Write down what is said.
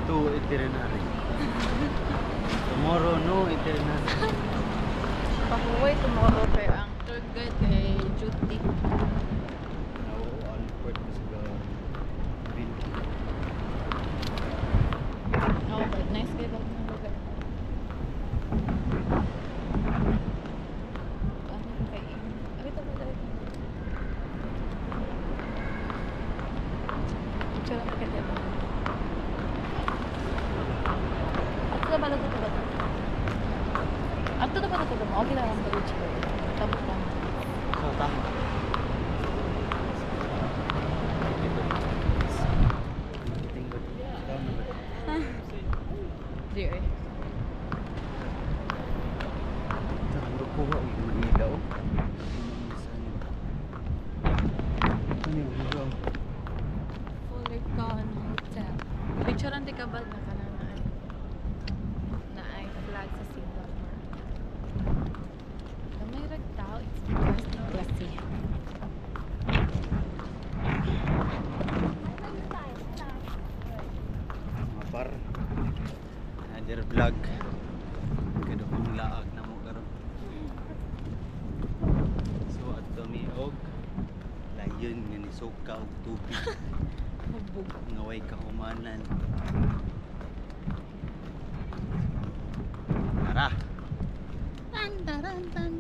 to itinerary. Tomorrow, no itinerary. Pahuway tomorrow kay ang tour guide kay duty. Now, on purpose the bin. Oh, but nice kayo ba ng lugar? Ano kay Arito ba dito? Picture na kaya ba? Ato na ba na ito ba? Ato na ba na ito ba? Okay lang ang pag-uchi. Tapos lang. So, tama. Di eh. Ano po ba? Manilaw. Ano yung ilaw? Fuller Con Hotel. Picturean di ka ba na ka na ay flag sa Singapore? Na may ragtao, it's interesting classy. Mapar. Another vlog. Kadukong laag na mo karon. So ato mi og layon nga ni suka og tubig. Hubog. Nga way kahumanan. Tara. Tan taran tan.